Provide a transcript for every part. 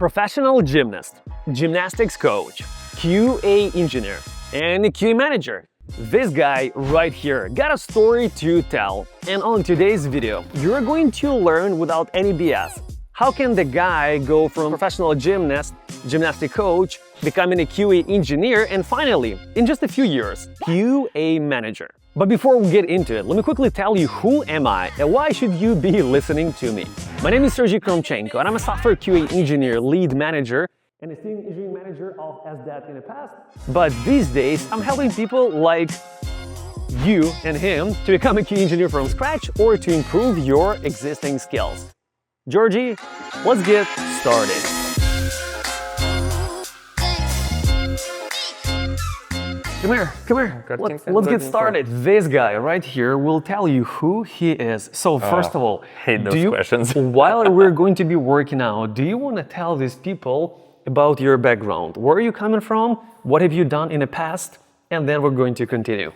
professional gymnast, gymnastics coach, QA engineer, and a QA manager. This guy right here got a story to tell. And on today's video, you're going to learn without any BS. How can the guy go from professional gymnast, gymnastic coach, becoming a QA engineer, and finally, in just a few years, QA manager? But before we get into it, let me quickly tell you who am I and why should you be listening to me. My name is Sergi and I'm a software QA engineer, lead manager, and a senior engineering manager of SDAT in the past. But these days, I'm helping people like you and him to become a QA engineer from scratch or to improve your existing skills. Georgi, let's get started. Come here. Let's get started. This guy right here will tell you who he is. So first of all, hate those questions. While we're going to be working out, do you want to tell these people about your background? Where are you coming from? What have you done in the past? And then we're going to continue.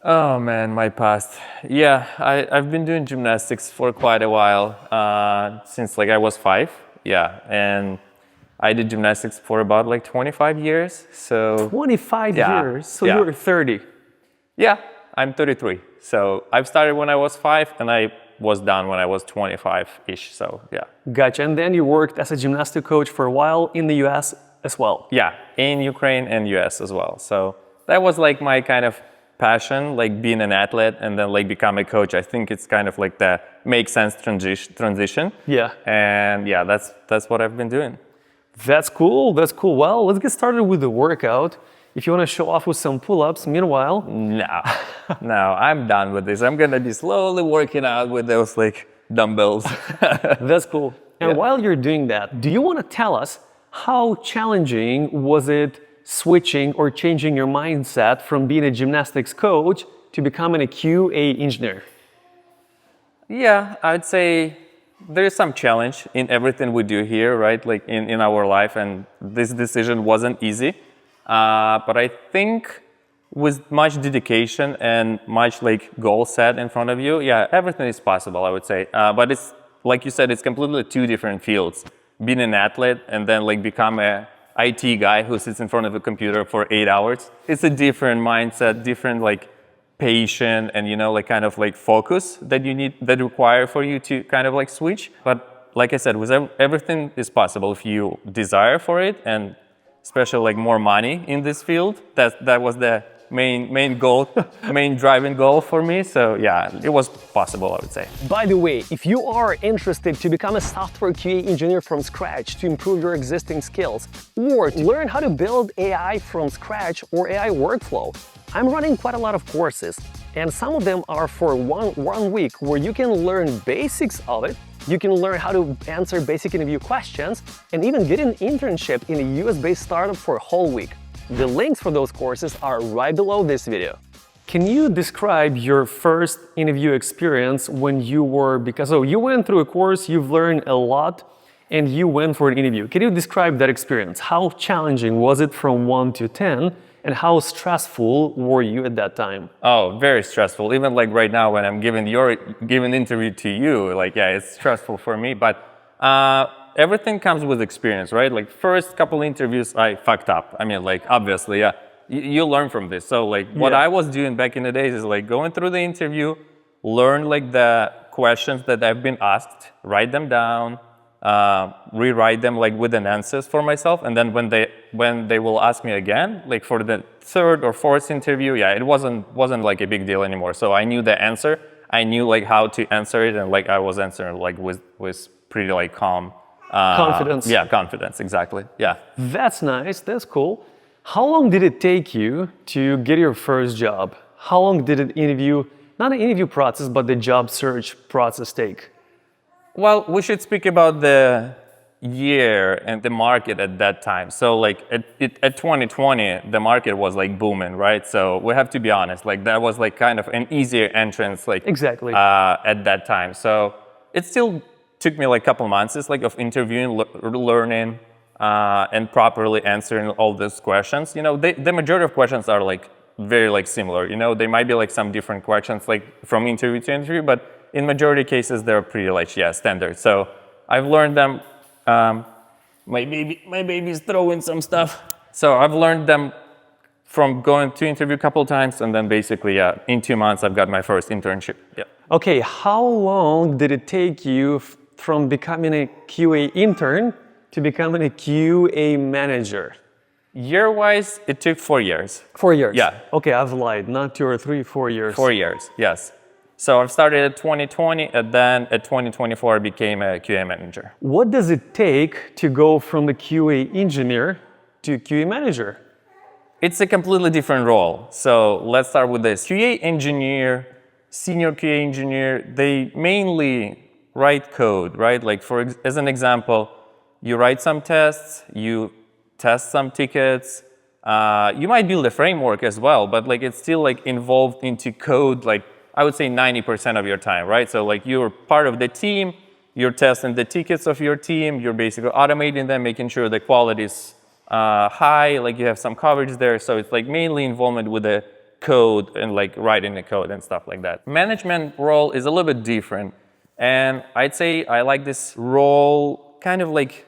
Oh man, my past. Yeah, I've been doing gymnastics for quite a while, since I was 5. Yeah, and I did gymnastics for about 25 years. So 25 years? So yeah. You're 30? Yeah, I'm 33. So I've started when I was 5 and I was done when I was 25-ish, so yeah. Gotcha, and then you worked as a gymnastic coach for a while in the US as well? Yeah, in Ukraine and US as well. So that was my kind of passion, being an athlete and then become a coach. I think it's kind of the make sense transition. Yeah. And yeah, that's what I've been doing. That's cool. Well, let's get started with the workout. If you want to show off with some pull-ups, meanwhile. No, I'm done with this. I'm gonna be slowly working out with those dumbbells. That's cool. And yeah. While you're doing that, do you want to tell us how challenging was it switching or changing your mindset from being a gymnastics coach to becoming a QA engineer? Yeah, I'd say there is some challenge in everything we do here, right? In our life, and this decision wasn't easy. But I think with much dedication and much goal set in front of you, yeah, everything is possible, I would say. But it's, like you said, it's completely two different fields. Being an athlete and then become a IT guy who sits in front of a computer for 8 hours. It's a different mindset, different patience and kind of focus that you need, that require for you to kind of switch. But like I said, with everything is possible if you desire for it, and especially more money in this field. That was the main goal, main driving goal for me. So yeah, it was possible, I would say. By the way, if you are interested to become a software QA engineer from scratch to improve your existing skills, or to learn how to build AI from scratch or AI workflow, I'm running quite a lot of courses, and some of them are for one week where you can learn basics of it. You can learn how to answer basic interview questions and even get an internship in a US-based startup for a whole week. The links for those courses are right below this video. Can you describe your first interview experience when you were, because you went through a course, you've learned a lot, and you went for an interview. Can you describe that experience? How challenging was it from 1 to 10? And how stressful were you at that time? Oh, very stressful. Even right now when I'm giving interview to you, yeah, it's stressful for me. But everything comes with experience, right? First couple interviews, I fucked up. I mean, obviously, yeah, you learn from this. So what I was doing back in the days is going through the interview, learn the questions that I've been asked, write them down, rewrite them with an answers for myself, and then when they will ask me again, for the third or fourth interview, yeah, it wasn't a big deal anymore. So I knew the answer, I knew how to answer it, and I was answering with pretty calm confidence. Yeah, confidence, exactly. Yeah. That's nice. That's cool. How long did it take you to get your first job? How long did not the interview process, but the job search process take? Well, we should speak about the year and the market at that time. So at 2020, the market was booming, right? So we have to be honest, that was kind of an easier entrance exactly at that time. So it still took me a couple months of interviewing, learning, and properly answering all those questions. The majority of questions are very similar. There might be some different questions from interview to interview, but in majority cases they're pretty standard. So I've learned them My baby's throwing some stuff. So I've learned them from going to interview a couple times, and then basically, yeah, in 2 months I've got my first internship. Yeah. Okay, how long did it take you from becoming a QA intern to becoming a QA manager? Year-wise, it took 4 years. 4 years? Yeah. Okay, I've lied. Not 2 or 3, 4 years. 4 years, yes. So I started at 2020, and then at 2024 I became a QA manager. What does it take to go from a QA engineer to QA manager? It's a completely different role. So let's start with this. QA engineer, senior QA engineer, they mainly write code, right? Like as an example, you write some tests, you test some tickets, you might build a framework as well, but like it's still like involved into code, like I would say 90% of your time, right? So like you're part of the team, you're testing the tickets of your team, you're basically automating them, making sure the quality is high, like you have some coverage there. So it's like mainly involvement with the code and like writing the code and stuff like that. Management role is a little bit different. And I'd say I like this role kind of like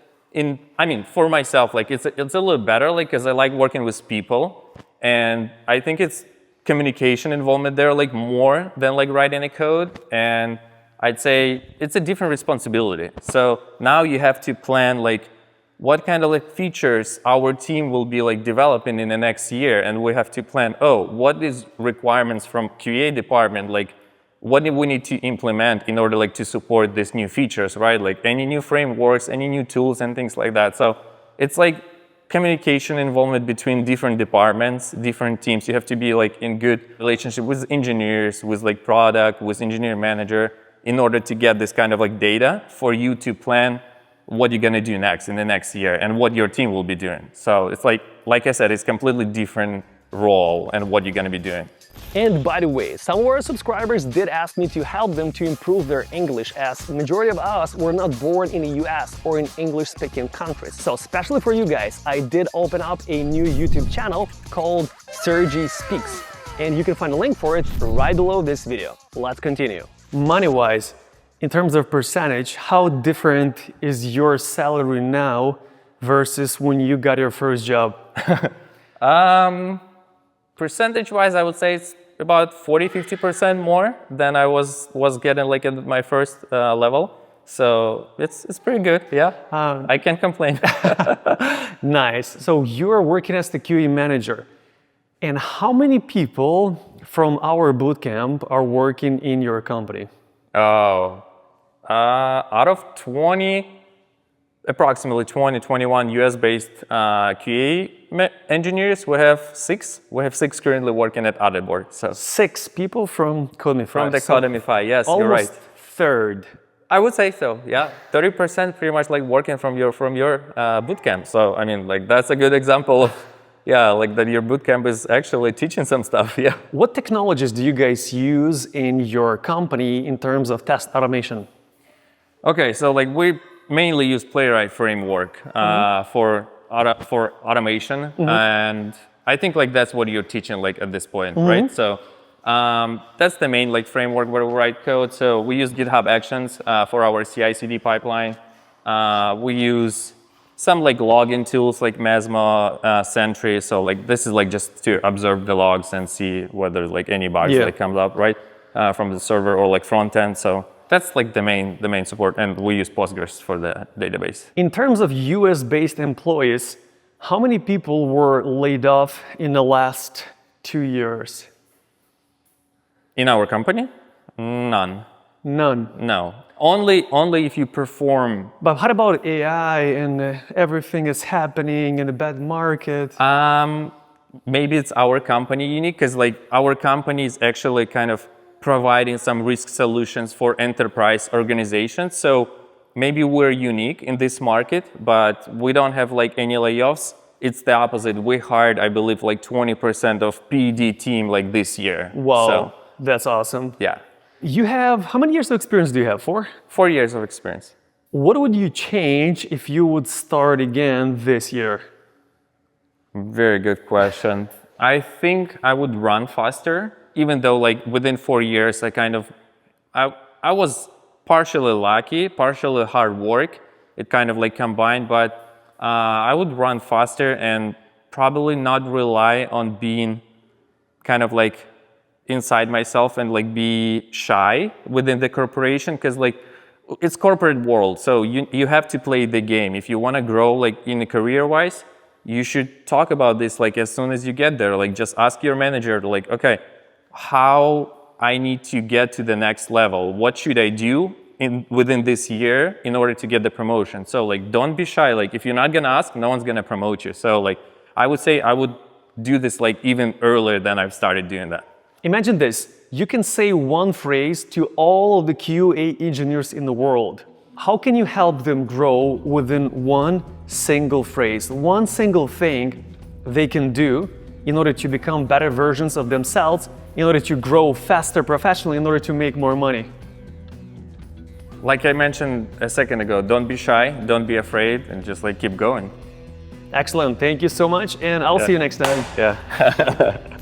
for myself, like it's a little better, like, cause I like working with people. And I think it's communication involvement there, like more than like writing a code. And I'd say it's a different responsibility. So now you have to plan like what kind of like features our team will be like developing in the next year. And we have to plan, what is requirements from QA department, like what do we need to implement in order like to support these new features, right? Like any new frameworks, any new tools and things like that. So it's like communication involvement between different departments, different teams. You have to be like in good relationship with engineers, with like product, with engineer manager, in order to get this kind of like data for you to plan what you're gonna do next in the next year and what your team will be doing. So it's like I said, it's completely different role and what you're gonna be doing. And by the way, some of our subscribers did ask me to help them to improve their English, as the majority of us were not born in the US or in English-speaking countries. So especially for you guys, I did open up a new YouTube channel called Sergi Speaks. And you can find a link for it right below this video. Let's continue. Money-wise, in terms of percentage, how different is your salary now versus when you got your first job? Percentage-wise, I would say it's about 40-50% more than I was getting like at my first level. So it's pretty good, yeah. I can't complain. Nice. So you're working as the QA manager. And how many people from our bootcamp are working in your company? Out of 20, approximately 21 US-based QA engineers, we have 6. We have 6 currently working at Otherboard. So 6 people from Codemify. From the Codemify, yes, you're right. Almost third. I would say so, yeah. 30% pretty much like working from your bootcamp. So I mean, like that's a good example of, yeah, like that your bootcamp is actually teaching some stuff, yeah. What technologies do you guys use in your company in terms of test automation? Okay, so like we mainly use Playwright framework for automation, and I think like that's what you're teaching like at this point, right? So that's the main like framework where we write code. So we use GitHub Actions for our CI/CD pipeline. We use some like login tools like Mesmo, Sentry. So like this is like just to observe the logs and see whether like any bugs that comes up, right, from the server or like front end. So that's like the main support, and we use Postgres for the database. In terms of US-based employees, how many people were laid off in the last 2 years? In our company? None. None. No. Only if you perform. But what about AI and everything is happening in a bad market? Maybe it's our company unique, because like our company is actually kind of providing some risk solutions for enterprise organizations. So maybe we're unique in this market, but we don't have like any layoffs. It's the opposite. We hired, I believe, like 20% of PD team like this year. Wow, so, that's awesome. Yeah. You have, how many years of experience do you have? 4? 4 years of experience. What would you change if you would start again this year? Very good question. I think I would run faster, even though like within 4 years, I was partially lucky, partially hard work. It kind of like combined, but I would run faster and probably not rely on being kind of like inside myself and like be shy within the corporation, because like it's corporate world, so you have to play the game. If you want to grow like in a career wise, you should talk about this like as soon as you get there. Like just ask your manager to like, okay, how I need to get to the next level, what should I do within this year in order to get the promotion. So like don't be shy. Like if you're not gonna ask, no one's gonna promote you. So like I would say I would do this like even earlier than I've started doing that. Imagine this, you can say one phrase to all of the QA engineers in the world. How can you help them grow within one single phrase, one single thing they can do in order to become better versions of themselves, in order to grow faster professionally, in order to make more money? Like I mentioned a second ago, don't be shy, don't be afraid, and just like keep going. Excellent, thank you so much, and I'll see you next time. Yeah.